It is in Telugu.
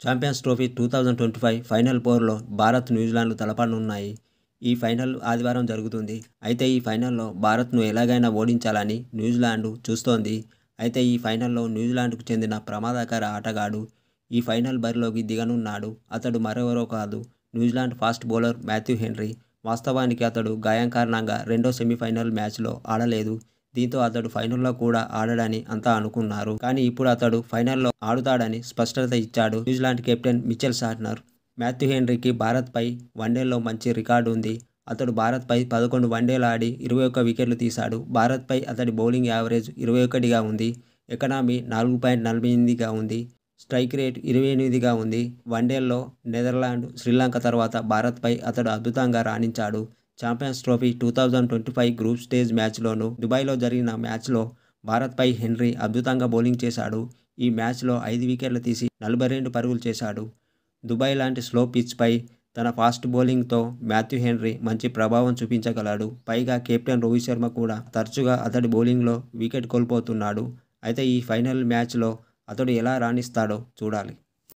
ఛాంపియన్స్ ట్రోఫీ 2025 ఫైనల్ పోరులో భారత్, న్యూజిలాండ్లు తలపడనున్నాయి. ఈ ఫైనల్ ఆదివారం జరుగుతుంది. అయితే ఈ ఫైనల్లో భారత్ను ఎలాగైనా ఓడించాలని న్యూజిలాండ్ చూస్తోంది. అయితే ఈ ఫైనల్లో న్యూజిలాండ్కు చెందిన ప్రమాదకర ఆటగాడు ఈ ఫైనల్ బరిలోకి దిగనున్నాడు. అతడు మరెవరో కాదు, New Zealand fast bowler Matthew henry. వాస్తవానికి అతడు గాయం కారణంగా రెండో సెమీఫైనల్ మ్యాచ్లో ఆడలేదు. దీంతో అతడు ఫైనల్లో కూడా ఆడడని అంతా అనుకున్నారు. కానీ ఇప్పుడు అతడు ఫైనల్లో ఆడుతాడని స్పష్టత ఇచ్చాడు న్యూజిలాండ్ కెప్టెన్ మిచెల్ సార్నర్. మాథ్యూ హెన్రీకి భారత్పై వన్డేల్లో మంచి రికార్డు ఉంది. అతడు భారత్పై 11 వన్డేలు ఆడి 21 వికెట్లు తీశాడు. భారత్పై అతడి బౌలింగ్ యావరేజ్ 21గా ఉంది. ఎకానమీ 4.48గా ఉంది. స్ట్రైక్ రేట్ 28గా ఉంది. వన్డేల్లో నెదర్లాండ్, శ్రీలంక తర్వాత భారత్పై అతడు అద్భుతంగా రాణించాడు. ఛాంపియన్స్ ట్రోఫీ 2025 గ్రూప్ స్టేజ్ మ్యాచ్లోనూ దుబాయ్లో జరిగిన మ్యాచ్లో భారత్పై హెన్రీ అద్భుతంగా బౌలింగ్ చేశాడు. ఈ మ్యాచ్లో 5 వికెట్లు తీసి 42 పరుగులు చేశాడు. దుబాయ్ లాంటి స్లో పిచ్పై తన ఫాస్ట్ బౌలింగ్తో మాథ్యూ హెన్రీ మంచి ప్రభావం చూపించగలడు. పైగా కెప్టెన్ రోహిత్ శర్మ కూడా తరచుగా అతడి బౌలింగ్లో వికెట్ కోల్పోతున్నాడు. అయితే ఈ ఫైనల్ మ్యాచ్లో అతడు ఎలా రాణిస్తాడో చూడాలి.